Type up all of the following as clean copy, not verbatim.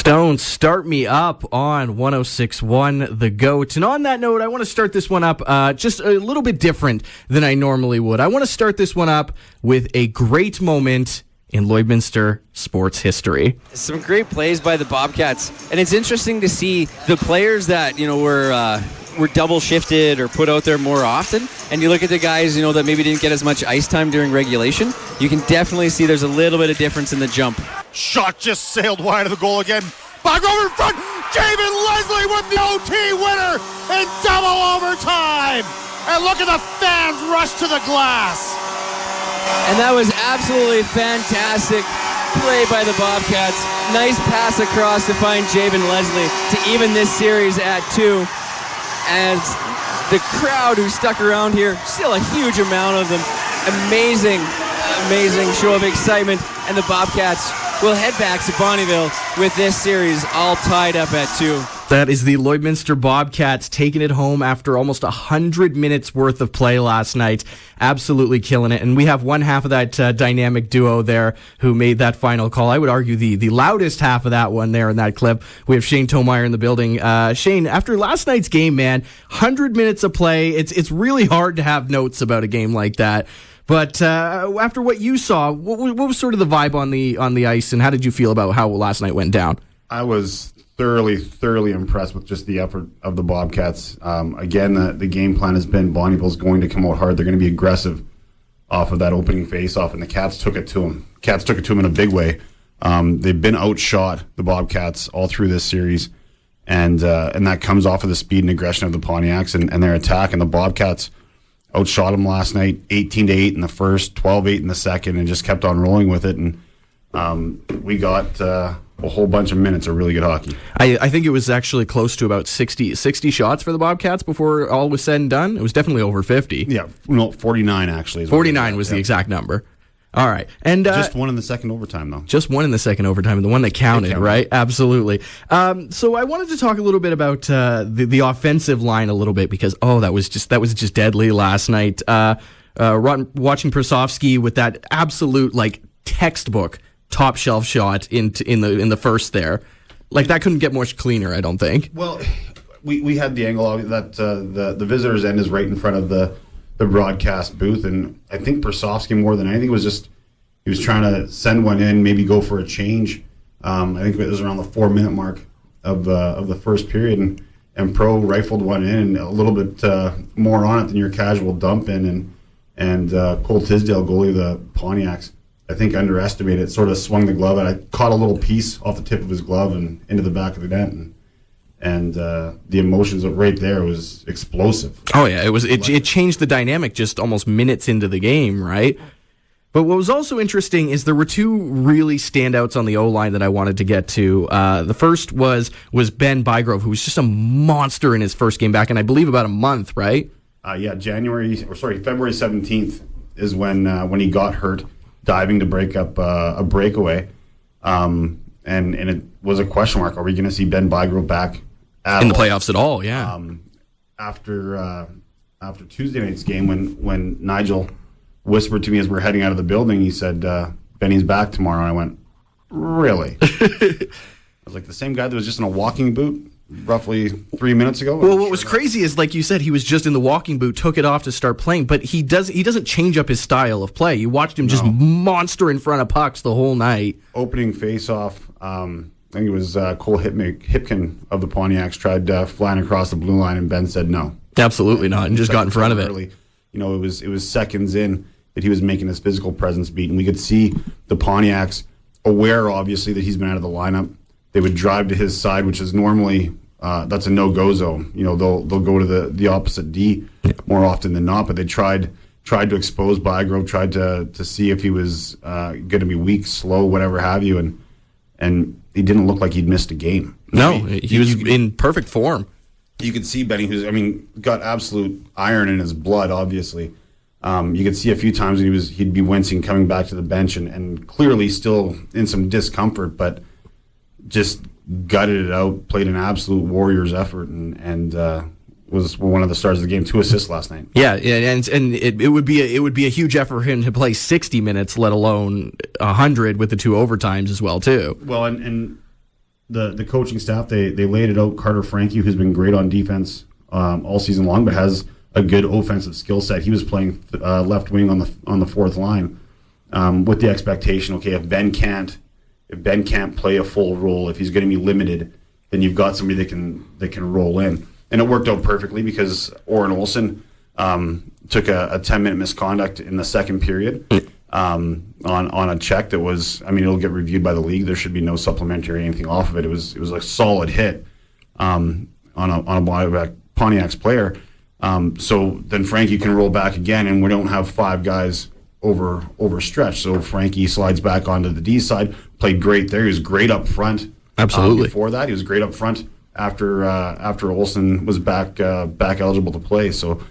Don't start me up on 106.1 The Goat. And on that note, I want to start this one up just a little bit different than I normally would. I want to start this one up with a great moment in Lloydminster sports history. Some great plays by the Bobcats. And it's interesting to see the players that, were double shifted or put out there more often. And you look at the guys, that maybe didn't get as much ice time during regulation. You can definitely see there's a little bit of difference in the jump. Shot just sailed wide of the goal again. Boggrove in front. Javen Leslie with the OT winner in double overtime. And look at the fans rush to the glass. And that was absolutely fantastic play by the Bobcats. Nice pass across to find Javen Leslie to even this series at 2. And the crowd who stuck around here, still a huge amount of them. Amazing show of excitement. And the Bobcats will head back to Bonnyville with this series all tied up at 2. That is the Lloydminster Bobcats taking it home after almost 100 minutes worth of play last night. Absolutely killing it. And we have one half of that dynamic duo there who made that final call. I would argue the loudest half of that one there in that clip. We have Shane Tomayer in the building. Shane, after last night's game, man, 100 minutes of play, it's really hard to have notes about a game like that. But after what you saw, what was sort of the vibe on the ice, and how did you feel about how last night went down? I was thoroughly impressed with just the effort of the Bobcats. Again, the game plan has been Bonnyville's going to come out hard. They're going to be aggressive off of that opening face-off, and the Cats took it to them. Cats took it to them in a big way. They've been outshot, the Bobcats, all through this series, and that comes off of the speed and aggression of the Pontiacs and their attack. And the Bobcats outshot them last night, 18-8 in the first, 12-8 in the second, and just kept on rolling with it. And we got a whole bunch of minutes of really good hockey. I think it was actually close to about 60 shots for the Bobcats before all was said and done. It was definitely over 50. Yeah, no, 49 actually. 49 was the exact number. All right. And just one in the second overtime, though. Just one in the second overtime, and the one that counted, right? Absolutely. So I wanted to talk a little bit about the offensive line a little bit because, that was just deadly last night. Watching Prasovsky with that absolute, textbook top shelf shot in the first there. That couldn't get much cleaner, I don't think. Well, we had the angle that the visitor's end is right in front of the broadcast booth, and I think Prasovsky more than anything was he was trying to send one in, maybe go for a change. I think it was around the 4-minute mark of the first period, and Pro rifled one in and a little bit more on it than your casual dump in, and Cole Tisdale, goalie of the Pontiacs, I think underestimated it, sort of swung the glove, and I caught a little piece off the tip of his glove and into the back of the net, and the emotions right there was explosive. Oh yeah, it changed the dynamic just almost minutes into the game, right? But what was also interesting is there were two really standouts on the O-line that I wanted to get to. The first was Ben Bygrove, who was just a monster in his first game back, and I believe about a month, right? February 17th is when he got hurt, diving to break up a breakaway, and it was a question mark. Are we going to see Ben Bygrove back in the playoffs at all? Yeah. After Tuesday night's game, when Nigel whispered to me as we're heading out of the building, he said, "Benny's back tomorrow." And I went, "Really?" I was like, the same guy that was just in a walking boot roughly 3 minutes ago. Well, what was crazy is, like you said, he was just in the walking boot, took it off to start playing, but he doesn't change up his style of play. You watched him just monster in front of pucks the whole night. Opening face-off, I think it was Cole Hipkin of the Pontiacs tried flying across the blue line, and Ben said no. Absolutely not, and just got in front of it. Early. It was seconds in that he was making his physical presence beat, and we could see the Pontiacs aware, obviously, that he's been out of the lineup. They would drive to his side, which is normally that's a no-go zone. They'll go to the opposite D more often than not. But they tried to expose Bygrove, tried to see if he was going to be weak, slow, whatever have you, and he didn't look like he'd missed a game. No, he was in perfect form. You could see Benny, got absolute iron in his blood. Obviously, you could see a few times he'd be wincing coming back to the bench, and clearly still in some discomfort, but just gutted it out, played an absolute Warriors effort, and was one of the stars of the game. 2 assists last night. Yeah, and it would be a huge effort for him to play 60 minutes, let alone 100 with the 2 overtimes as well too. Well, and the coaching staff, they laid it out. Carter Frankie, who's been great on defense all season long, but has a good offensive skill set. He was playing left wing on the fourth line with the expectation, okay, if Ben can't play a full role, if he's going to be limited, then you've got somebody that can roll in. And it worked out perfectly because Oren Olsen took a 10-minute misconduct in the second period on a check that was, I mean, it'll get reviewed by the league. There should be no supplementary or anything off of it. It was a solid hit on a Pontiac's player. So then Frankie can roll back again, and we don't have five guys overstretched. So Frankie slides back onto the D side, played great there. He was great up front. Absolutely. Before that, he was great up front after Olsen was back eligible to play. So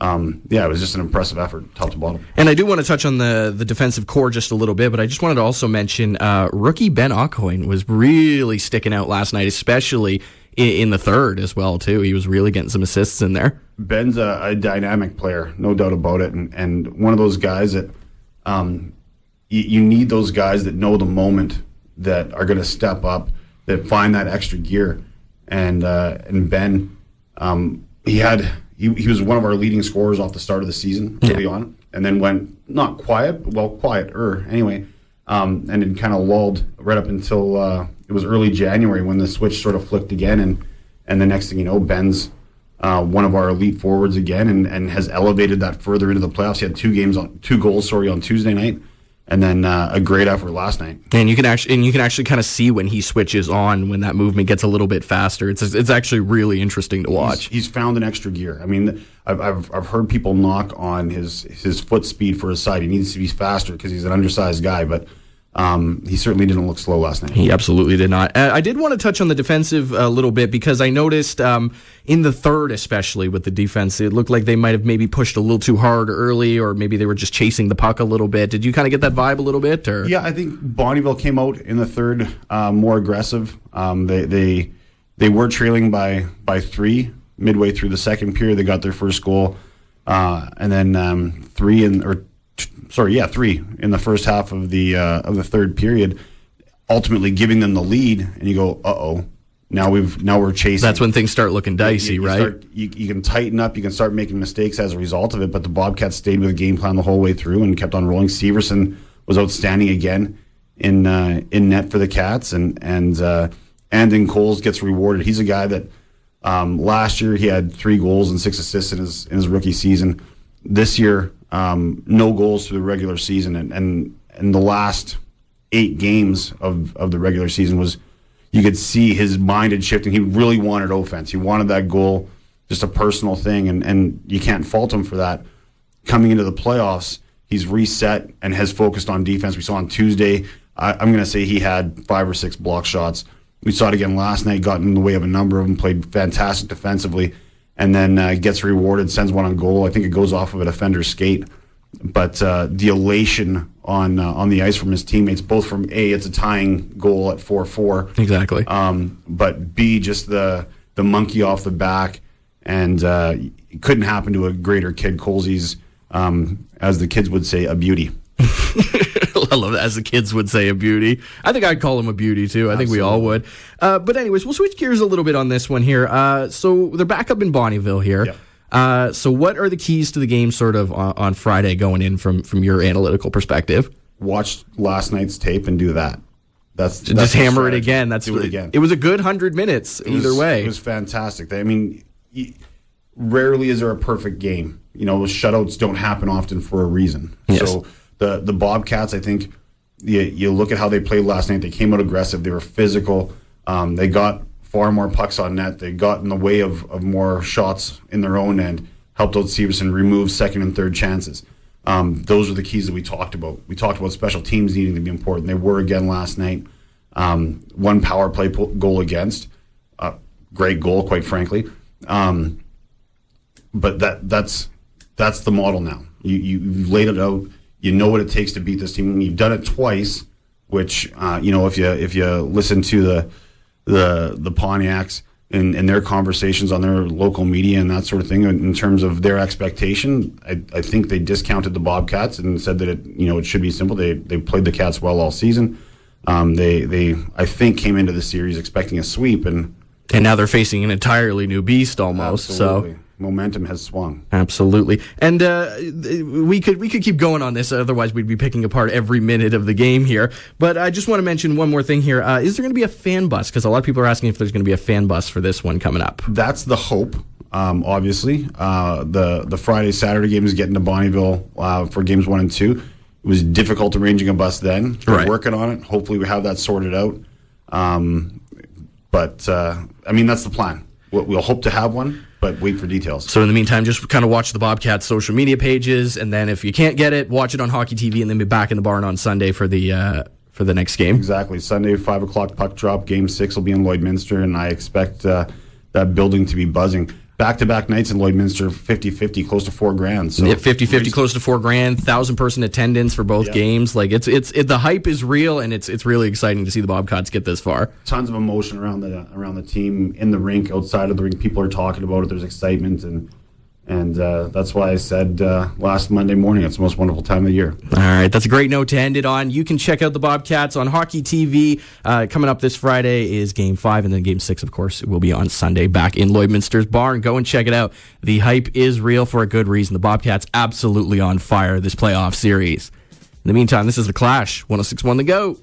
it was just an impressive effort, top to bottom. And I do want to touch on the defensive core just a little bit, but I just wanted to also mention rookie Ben Aucoin was really sticking out last night, especially in the third as well, too. He was really getting some assists in there. Ben's a dynamic player, no doubt about it, and one of those guys that you need those guys that know the moment, that are going to step up, that find that extra gear. And Ben, he was one of our leading scorers off the start of the season early on, and then went not quiet, well, quieter anyway, and it kind of lulled right up until it was early January when the switch sort of flicked again, and the next thing you know, Ben's one of our elite forwards again, and has elevated that further into the playoffs. He had two goals on Tuesday night, and then a great effort last night. And you can actually kind of see when he switches on, when that movement gets a little bit faster. It's actually really interesting to watch. He's found an extra gear. I mean, I've heard people knock on his foot speed for his side. He needs to be faster because he's an undersized guy, but he certainly didn't look slow last night. He absolutely did not. I did want to touch on the defensive a little bit, because I noticed in the third, especially with the defense, it looked like they might have maybe pushed a little too hard early, or maybe they were just chasing the puck a little bit. Did you kind of get that vibe a little bit? Or? Yeah, I think Bonnieville came out in the third more aggressive. They were trailing by 3 midway through the second period. They got their first goal, and then 3 in the first half of the third period, ultimately giving them the lead. And you go, uh-oh, now we're chasing. That's when things start looking dicey, right? You can tighten up, you can start making mistakes as a result of it, but the Bobcats stayed with the game plan the whole way through and kept on rolling. Severson was outstanding again in net for the Cats, and Andon Coles gets rewarded. He's a guy that last year he had 3 goals and 6 assists in his rookie season. This year, no goals through the regular season, and the last 8 games of the regular season was, you could see his mind had shifted. He really wanted offense. He wanted that goal, just a personal thing, and you can't fault him for that. Coming into the playoffs, he's reset and has focused on defense. We saw on Tuesday, I'm going to say he had 5 or 6 block shots. We saw it again last night, got in the way of a number of them, played fantastic defensively, and then gets rewarded, sends one on goal. I think it goes off of a defender's skate. But the elation on the ice from his teammates, both from A, it's a tying goal at 4-4. Exactly. But B, just the monkey off the back, and it couldn't happen to a greater kid. Colsey's, as the kids would say, a beauty. I love that. As the kids would say, a beauty. I think I'd call him a beauty, too. I think we all would. But anyways, we'll switch gears a little bit on this one here. So they're back up in Bonnieville here. Yep. So what are the keys to the game sort of on Friday going in from your analytical perspective? Watch last night's tape and do that. That's just hammer it again. Do it again. It was a good 100 minutes either way. It was fantastic. I mean, rarely is there a perfect game. You know, shutouts don't happen often for a reason. Yes. So the Bobcats, I think, you look at how they played last night. They came out aggressive. They were physical. They got far more pucks on net. They got in the way of more shots in their own end, helped out Severson remove second and third chances. Those are the keys that we talked about. We talked about special teams needing to be important. They were again last night. One power play goal against. Great goal, quite frankly. But that's the model now. You've laid it out. You know what it takes to beat this team. You've done it twice, which if you listen to the Pontiacs and their conversations on their local media and that sort of thing in terms of their expectation, I think they discounted the Bobcats and said that it should be simple. They played the Cats well all season. They I think came into the series expecting a sweep, and now they're facing an entirely new beast almost. absolutely. So Momentum has swung. absolutely, and we could keep going on this. Otherwise, we'd be picking apart every minute of the game here. But I just want to mention one more thing here. Is there going to be a fan bus? Because a lot of people are asking if there's going to be a fan bus for this one coming up. That's the hope. Obviously, the Friday Saturday games getting to Bonnyville for games 1 and 2. It was difficult arranging a bus then. We're Right. working on it. Hopefully, we have that sorted out. But I mean, that's the plan. We'll hope to have one, but wait for details. So in the meantime, just kind of watch the Bobcats' social media pages, and then if you can't get it, watch it on Hockey TV, and then be back in the barn on Sunday for the next game. Exactly. Sunday, 5 o'clock puck drop. Game 6 will be in Lloydminster, and I expect that building to be buzzing. Back-to-back nights in Lloydminster, 50-50, close to $4,000. So Yeah, 50-50, close to $4,000, 1,000-person attendance for both games. Like it's the hype is real, and it's really exciting to see the Bobcats get this far. Tons of emotion around the team, in the rink, outside of the rink. People are talking about it. There's excitement, and that's why I said last Monday morning it's the most wonderful time of the year. All right, that's a great note to end it on. You can check out the Bobcats on Hockey TV. Coming up this Friday is Game 5, and then Game 6, of course, will be on Sunday back in Lloydminster's barn. Go and check it out. The hype is real for a good reason. The Bobcats absolutely on fire this playoff series. In the meantime, this is The Clash, 106.1 The Go.